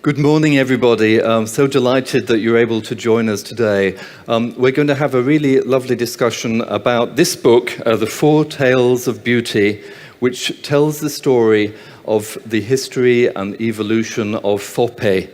Good morning, everybody. I'm so delighted that you're able to join us today. We're going to have a really lovely discussion about this book, The Four Tales of Beauty, which tells the story of the history and evolution of FOPE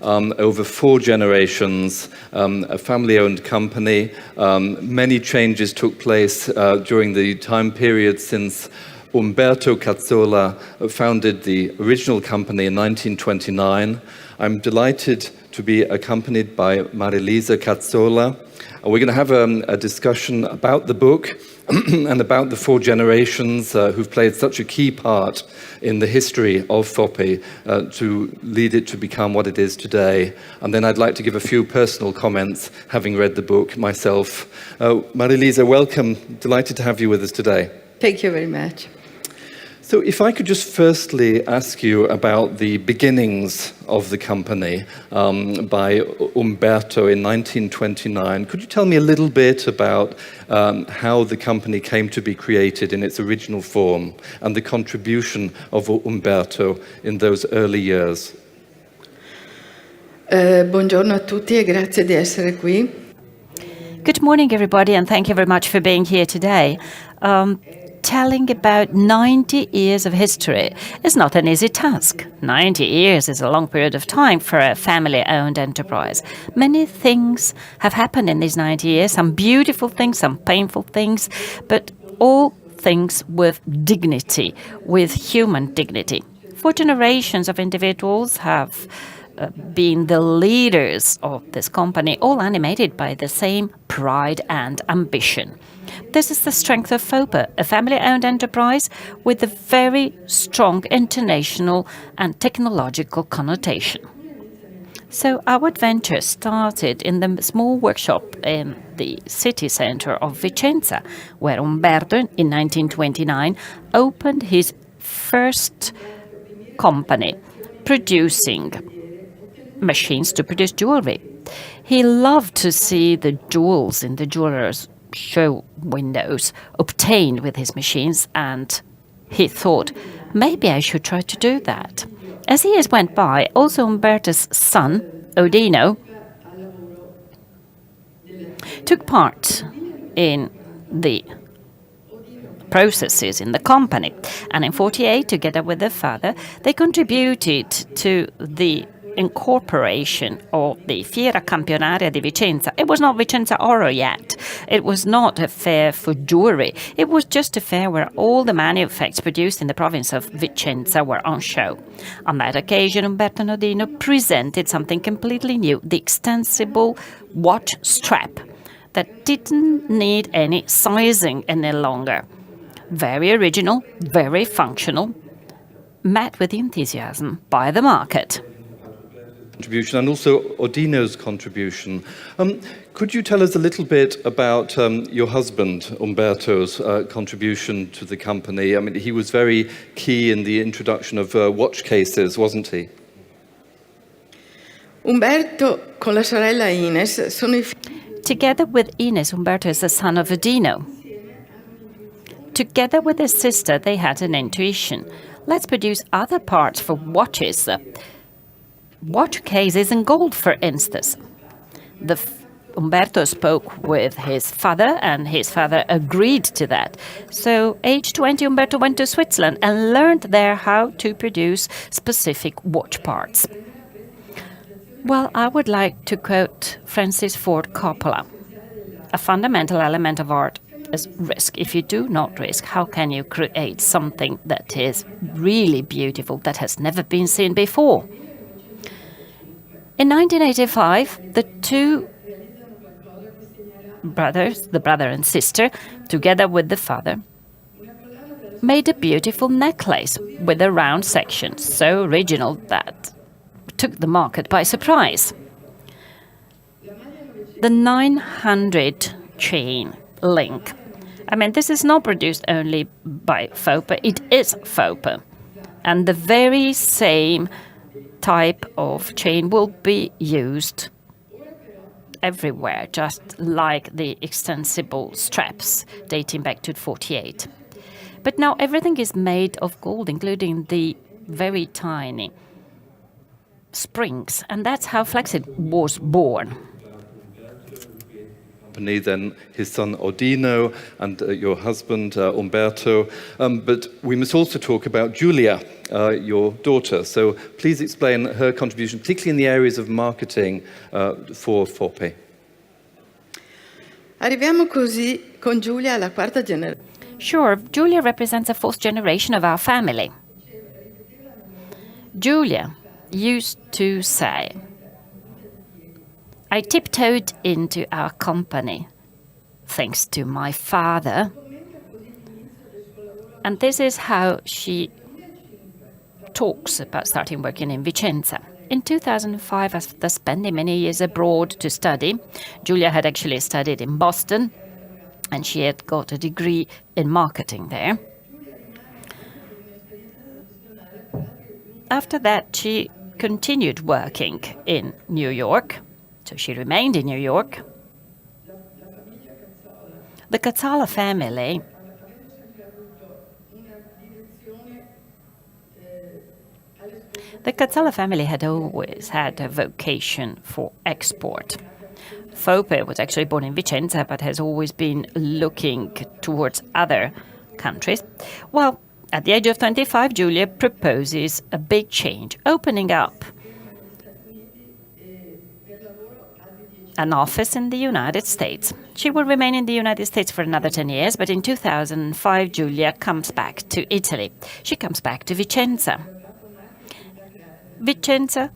over 4 generations, a family-owned company. Many changes took place during the time period since Umberto Cazzola founded the original company in 1929. I'm delighted to be accompanied by Marilisa Cazzola. We're going to have a discussion about the book and about the 4 generations who've played such a key part in the history of FOPE to lead it to become what it is today. And then I'd like to give a few personal comments, having read the book myself. Marilisa, welcome. Delighted to have you with us today. Thank you very much. So if I could just firstly ask you about the beginnings of the company by Umberto in 1929. Could you tell me a little bit about how the company came to be created in its original form and the contribution of Umberto in those early years? Buongiorno a tutti e grazie di essere qui. Good morning, everybody, and thank you very much for being here today. Telling about 90 years of history is not an easy task. 90 years is a long period of time for a family-owned enterprise. Many things have happened in these 90 years, some beautiful things, some painful things, but all things with dignity, with human dignity. 4 generations of individuals have been the leaders of this company, all animated by the same pride and ambition. This is the strength of FOPE, a family-owned enterprise with a very strong international and technological connotation. So our adventure started in the small workshop in the city center of Vicenza, where Umberto, in 1929, opened his first company, producing machines to produce jewelry. He loved to see the jewels in the jewelers' show windows obtained with his machines, and he thought, maybe I should try to do that. As years went by, also Umberto's son, Odino, took part in the processes in the company, and in 1948, together with their father, they contributed to the incorporation of the Fiera Campionaria di Vicenza. It was not Vicenza Oro yet. It was not a fair for jewelry. It was just a fair where all the manufactures produced in the province of Vicenza were on show. On that occasion, Umberto Odino presented something completely new, the extensible watch strap that didn't need any sizing any longer. Very original, very functional, met with enthusiasm by the market. Contribution and also Odino's contribution. Could you tell us a little bit about your husband, Umberto's contribution to the company? I mean, he was very key in the introduction of watch cases, wasn't he? Umberto con la sorella Ines sono I Together with Ines, Umberto is the son of Odino. Together with his sister, they had an intuition. Let's produce other parts for watches. Watch cases in gold, for instance. Umberto spoke with his father, and his father agreed to that. So, age 20, Umberto went to Switzerland and learned there how to produce specific watch parts. Well, I would like to quote Francis Ford Coppola. A fundamental element of art is risk. If you do not risk, how can you create something that is really beautiful, that has never been seen before? In 1985, the 2 brothers, the brother and sister, together with the father, made a beautiful necklace with a round section, so original that took the market by surprise. The 900 chain link. I mean, this is not produced only by FOPE, it is FOPE. And the very same type of chain will be used everywhere, just like the extensible straps dating back to 48. But now everything is made of gold, including the very tiny springs, and that's how Flexit was born. Then his son Odino and your husband Umberto. But we must also talk about Giulia, your daughter. So please explain her contribution, particularly in the areas of marketing for FOPE. Arriviamo così con Giulia alla quarta generazione. Sure, Giulia represents a fourth generation of our family. Giulia used to say, I tiptoed into our company thanks to my father. And this is how she talks about starting working in Vicenza. In 2005, after spending many years abroad to study, Giulia had actually studied in Boston, and she had got a degree in marketing there. After that, she continued working in New York. So she remained in New York. The Cazzala family had always had a vocation for export. FOPE was actually born in Vicenza, but has always been looking towards other countries. Well, at the age of 25, Giulia proposes a big change, opening up an office in the United States. She will remain in the United States for another 10 years, but in 2005, Giulia comes back to Italy. She comes back to Vicenza. Vicenza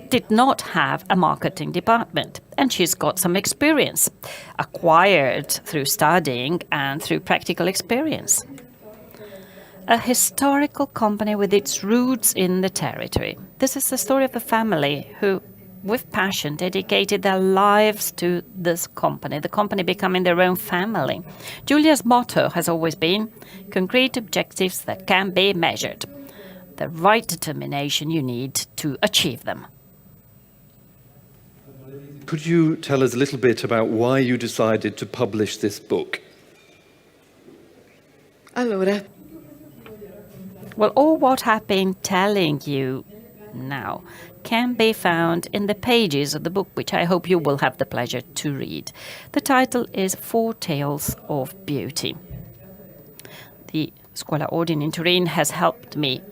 did not have a marketing department, and she's got some experience, acquired through studying and through practical experience. A historical company with its roots in the territory. This is the story of a family who, with passion, dedicated their lives to this company, the company becoming their own family. Giulia's motto has always been concrete objectives that can be measured, the right determination you need to achieve them. Could you tell us a little bit about why you decided to publish this book? Allora, Well, all what I've been telling you now can be found in the pages of the book, which I hope you will have the pleasure to read. The title is 4 Tales of Beauty. The Scuola Ordine in Turin has helped me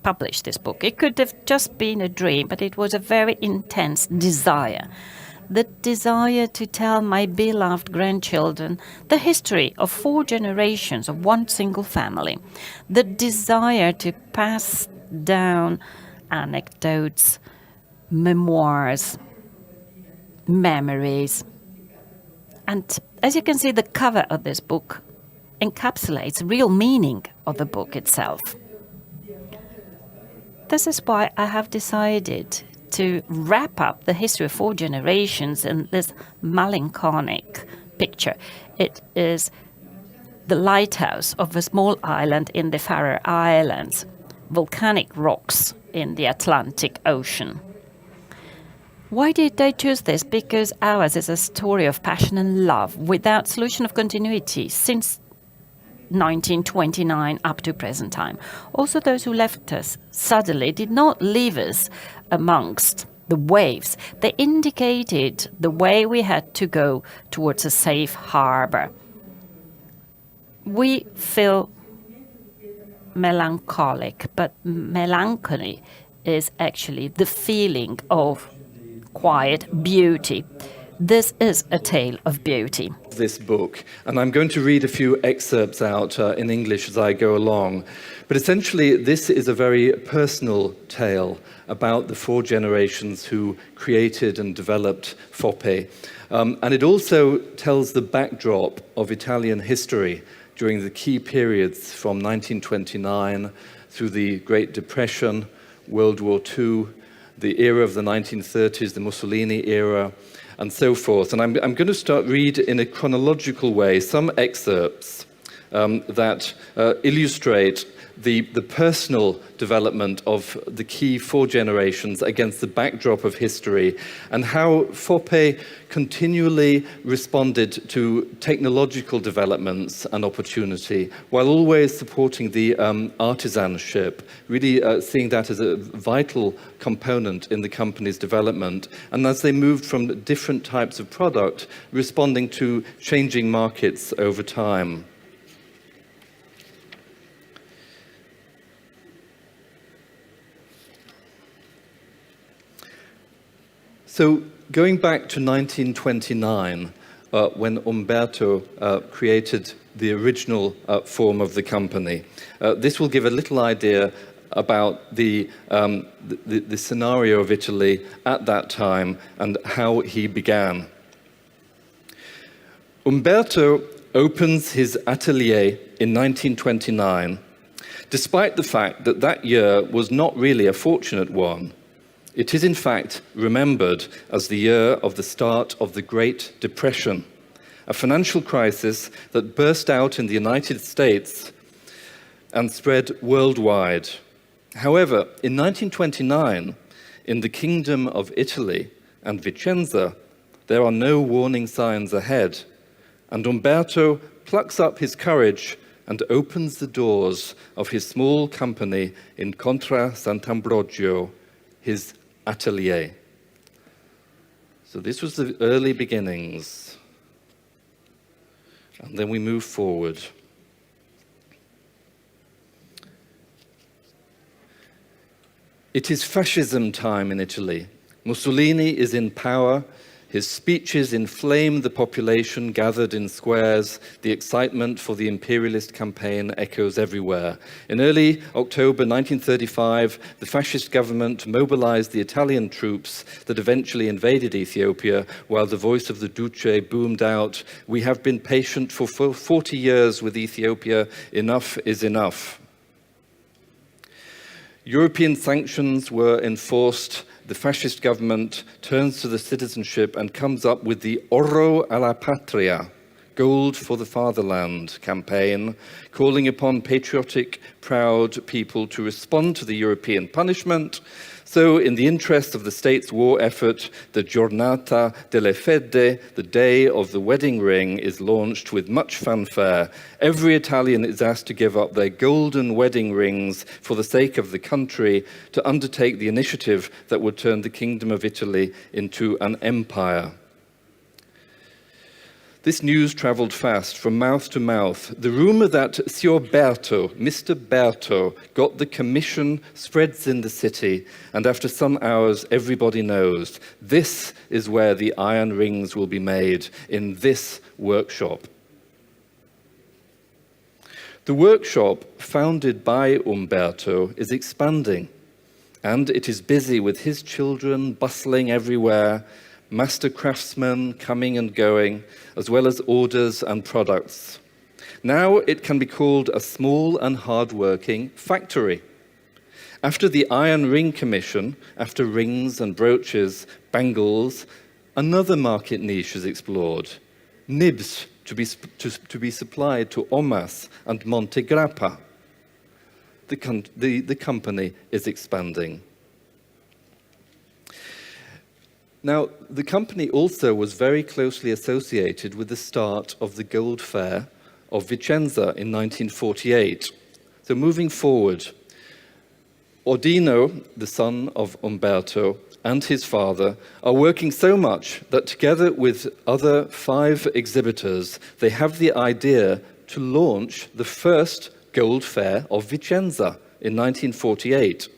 publish this book. It could have just been a dream, but it was a very intense desire. The desire to tell my beloved grandchildren the history of 4 generations of one single family. The desire to pass down anecdotes, memoirs, memories. And as you can see, the cover of this book encapsulates real meaning of the book itself. This is why I have decided to wrap up the history of 4 generations in this melancholic picture. It is the lighthouse of a small island in the Faroe Islands, volcanic rocks in the Atlantic Ocean. Why did I choose this? Because ours is a story of passion and love without solution of continuity since 1929 up to present time. Also, those who left us suddenly did not leave us amongst the waves. They indicated the way we had to go towards a safe harbor. We feel melancholic, but melancholy is actually the feeling of quiet beauty. This is a tale of beauty. This book, and I'm going to read a few excerpts out in English as I go along. But essentially, this is a very personal tale about the 4 generations who created and developed FOPE. And it also tells the backdrop of Italian history during the key periods from 1929 through the Great Depression, World War II, the era of the 1930s, the Mussolini era, and so forth. And I'm going to read in a chronological way some excerpts that illustrate the personal development of the key four generations against the backdrop of history, and how FOPE continually responded to technological developments and opportunity, while always supporting the artisanship, really seeing that as a vital component in the company's development, and as they moved from different types of product, responding to changing markets over time. So going back to 1929, when Umberto created the original form of the company, this will give a little idea about the scenario of Italy at that time and how he began. Umberto opens his atelier in 1929, despite the fact that that year was not really a fortunate one. It is in fact remembered as the year of the start of the Great Depression, a financial crisis that burst out in the United States and spread worldwide. However, in 1929, in the Kingdom of Italy and Vicenza, there are no warning signs ahead, and Umberto plucks up his courage and opens the doors of his small company in Contra Sant'Ambrogio, his atelier. So this was the early beginnings. And then we move forward. It is fascism time in Italy. Mussolini is in power. His speeches inflame the population gathered in squares. The excitement for the imperialist campaign echoes everywhere. In early October 1935, the fascist government mobilized the Italian troops that eventually invaded Ethiopia, while the voice of the Duce boomed out, "We have been patient for 40 years with Ethiopia. Enough is enough." European sanctions were enforced. The fascist government turns to the citizenship and comes up with the Oro alla Patria, Gold for the Fatherland campaign, calling upon patriotic, proud people to respond to the European punishment. So, in the interest of the state's war effort, the Giornata delle Fede, the Day of the Wedding Ring, is launched with much fanfare. Every Italian is asked to give up their golden wedding rings for the sake of the country, to undertake the initiative that would turn the Kingdom of Italy into an empire. This news traveled fast from mouth to mouth. The rumor that Signor Berto, Mr. Berto, got the commission spreads in the city, and after some hours, everybody knows this is where the iron rings will be made, in this workshop. The workshop, founded by Umberto, is expanding, and it is busy with his children bustling everywhere, master craftsmen coming and going, as well as orders and products. Now it can be called a small and hard-working factory. After the Iron Ring Commission, after rings and brooches, bangles, another market niche is explored. Nibs to be supplied to Omas and Montegrappa. The company is expanding. Now, the company also was very closely associated with the start of the Gold Fair of Vicenza in 1948. So moving forward, Ordino, the son of Umberto, and his father are working so much that together with other 5 exhibitors, they have the idea to launch the first Gold Fair of Vicenza in 1948.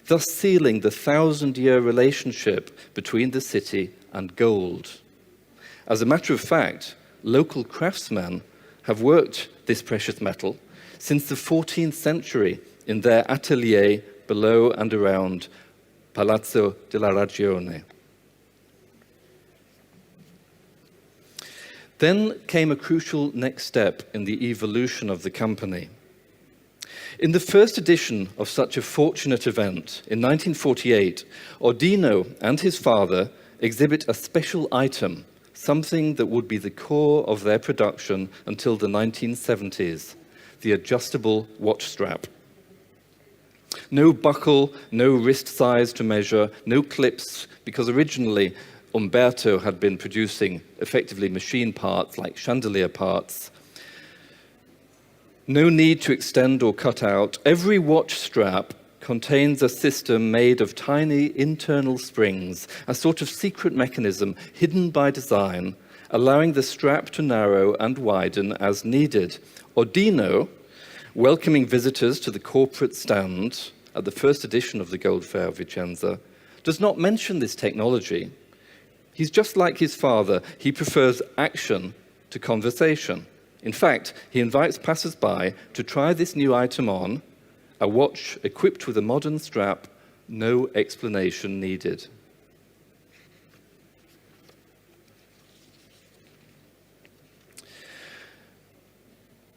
Thus sealing the 1,000-year relationship between the city and gold. As a matter of fact, local craftsmen have worked this precious metal since the 14th century in their atelier below and around Palazzo della Ragione. Then came a crucial next step in the evolution of the company. In the first edition of such a fortunate event, in 1948, Ordino and his father exhibit a special item, something that would be the core of their production until the 1970s, the adjustable watch strap. No buckle, no wrist size to measure, no clips, because originally Umberto had been producing effectively machine parts like chandelier parts. No need to extend or cut out. Every watch strap contains a system made of tiny internal springs, a sort of secret mechanism hidden by design, allowing the strap to narrow and widen as needed. Ordino, welcoming visitors to the corporate stand at the first edition of the Gold Fair of Vicenza, does not mention this technology. He's just like his father. He prefers action to conversation. In fact, he invites passers-by to try this new item on, a watch equipped with a modern strap, no explanation needed.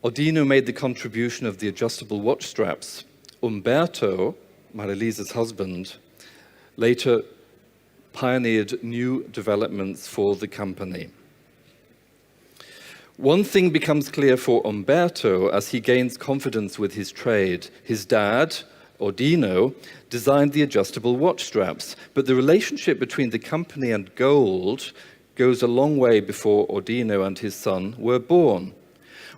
Ordino made the contribution of the adjustable watch straps. Umberto, Marilisa's husband, later pioneered new developments for the company. One thing becomes clear for Umberto as he gains confidence with his trade. His dad, Ordino, designed the adjustable watch straps, but the relationship between the company and gold goes a long way before Ordino and his son were born.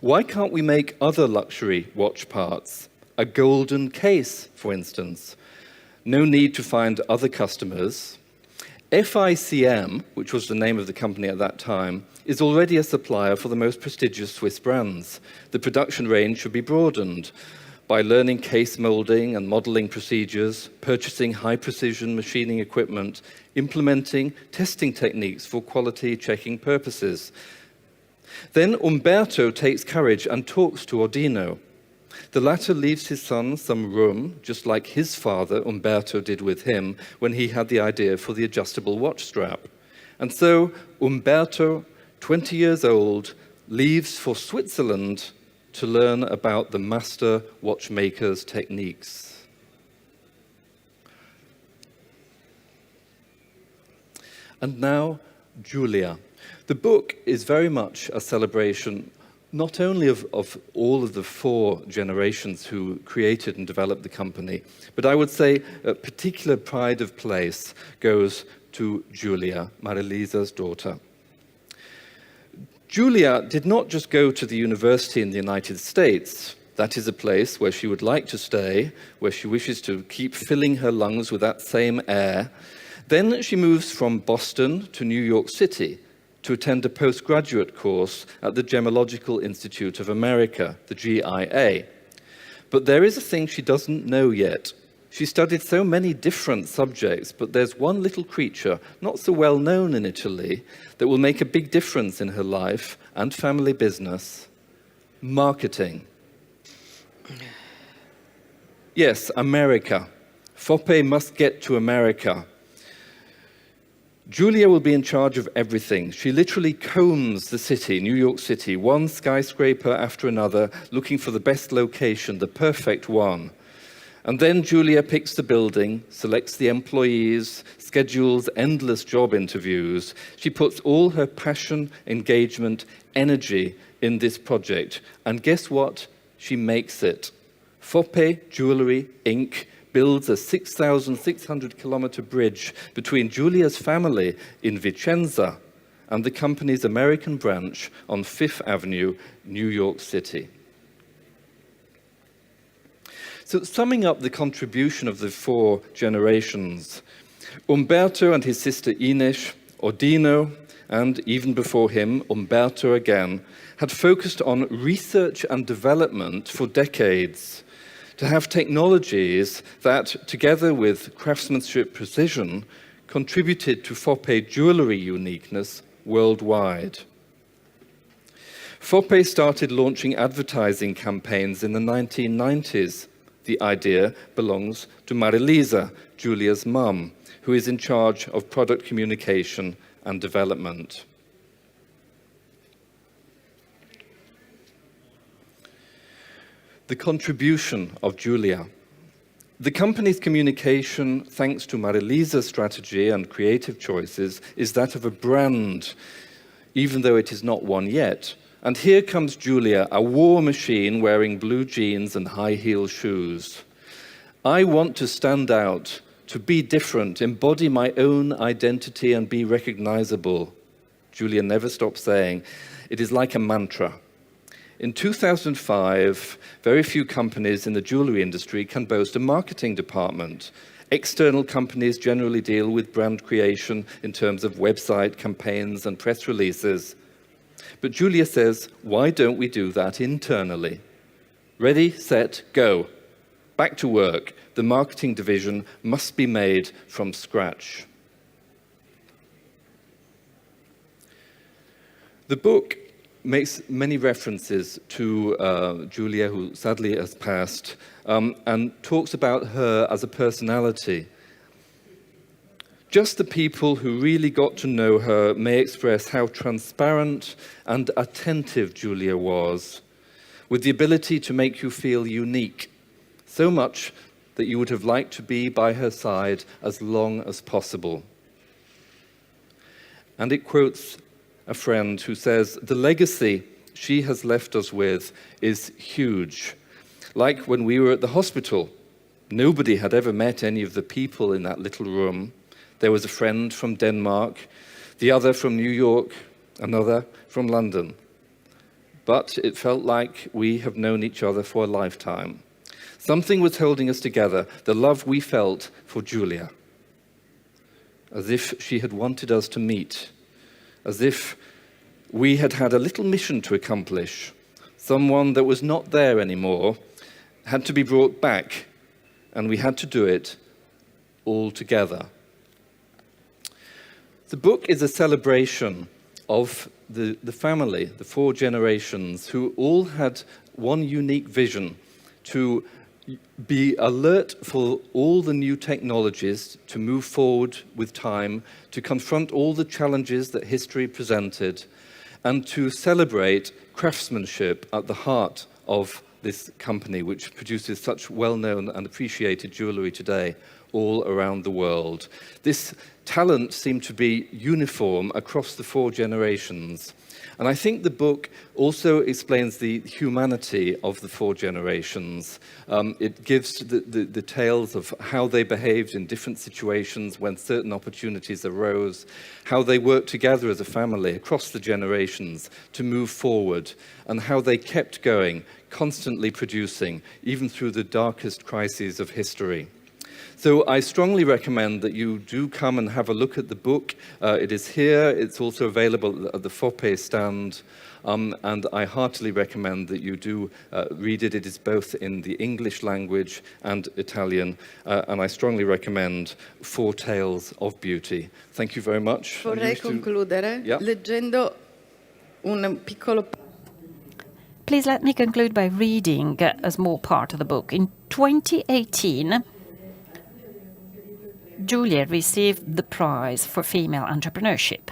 Why can't we make other luxury watch parts? A golden case, for instance. No need to find other customers. FICM, which was the name of the company at that time, is already a supplier for the most prestigious Swiss brands. The production range should be broadened by learning case molding and modeling procedures, purchasing high-precision machining equipment, implementing testing techniques for quality checking purposes. Then Umberto takes courage and talks to Ordino. The latter leaves his son some room, just like his father, Umberto, did with him when he had the idea for the adjustable watch strap. And so Umberto, 20 years old, leaves for Switzerland to learn about the master watchmaker's techniques. And now, Giulia. The book is very much a celebration not only of all of the four generations who created and developed the company, but I would say a particular pride of place goes to Giulia, Marilisa's daughter. Giulia did not just go to the university in the United States. That is a place where she would like to stay, where she wishes to keep filling her lungs with that same air. Then she moves from Boston to New York City to attend a postgraduate course at the Gemological Institute of America, the GIA. But there is a thing she doesn't know yet. She studied so many different subjects, but there's one little creature, not so well known in Italy, that will make a big difference in her life and family business: marketing. Yes, America. FOPE must get to America. Giulia will be in charge of everything. She literally combs the city, New York City, one skyscraper after another, looking for the best location, the perfect one. And then Giulia picks the building, selects the employees, schedules endless job interviews. She puts all her passion, engagement, energy in this project. And guess what? She makes it. FOPE Jewellery, Inc. builds a 6,600-kilometer bridge between Giulia's family in Vicenza and the company's American branch on Fifth Avenue, New York City. So summing up the contribution of the four generations, Umberto and his sister Ines, Ordino, and even before him, Umberto again, had focused on research and development for decades, to have technologies that, together with craftsmanship precision, contributed to FOPE jewellery uniqueness worldwide. FOPE started launching advertising campaigns in the 1990s. The idea belongs to Marilisa, Giulia's mum, who is in charge of product communication and development. the contribution of Giulia. The company's communication, thanks to Marilisa's strategy and creative choices, is that of a brand, even though it is not one yet. And here comes Giulia, a war machine wearing blue jeans and high-heel shoes. I want to stand out, to be different, embody my own identity and be recognizable. Giulia never stops saying. It is like a mantra. In 2005, very few companies in the jewellery industry can boast a marketing department. External companies generally deal with brand creation in terms of website campaigns and press releases. But Giulia says, why don't we do that internally? Ready, set, go. Back to work. The marketing division must be made from scratch. The book makes many references to Giulia, who sadly has passed, and talks about her as a personality. Just the people who really got to know her may express how transparent and attentive Giulia was, with the ability to make you feel unique, so much that you would have liked to be by her side as long as possible. And it quotes a friend who says, the legacy she has left us with is huge. Like when we were at the hospital, nobody had ever met any of the people in that little room. There was a friend from Denmark, the other from New York, another from London. But it felt like we have known each other for a lifetime. Something was holding us together, the love we felt for Giulia, as if she had wanted us to meet, as if we had had a little mission to accomplish. Someone that was not there anymore had to be brought back, and we had to do it all together. The book is a celebration of the family, the 4 generations, who all had one unique vision: to be alert for all the new technologies, to move forward with time, to confront all the challenges that history presented, and to celebrate craftsmanship at the heart of this company, which produces such well-known and appreciated jewellery today all around the world. This talent seemed to be uniform across the 4 generations. And I think the book also explains the humanity of the 4 generations. It gives the tales of how they behaved in different situations when certain opportunities arose, how they worked together as a family across the generations to move forward, and how they kept going, constantly producing, even through the darkest crises of history. So I strongly recommend that you do come and have a look at the book. It is here. It's also available at the FOPE stand. And I heartily recommend that you do read it. It is both in the English language and Italian. And I strongly recommend 4 Tales of Beauty. Thank you very much. Vorrei concludere leggendo un piccolo. Please let me conclude by reading a small part of the book. In 2018, Giulia received the prize for female entrepreneurship.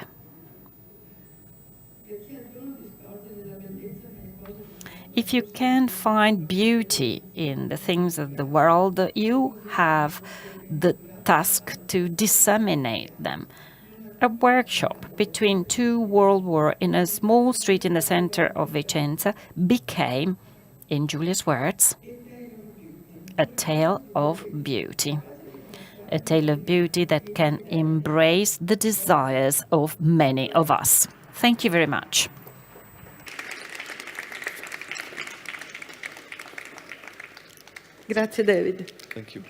If you can find beauty in the things of the world, you have the task to disseminate them. A workshop between 2 world wars in a small street in the center of Vicenza became, in Giulia's words, a tale of beauty. A tale of beauty that can embrace the desires of many of us. Thank you very much. Grazie David. Thank you.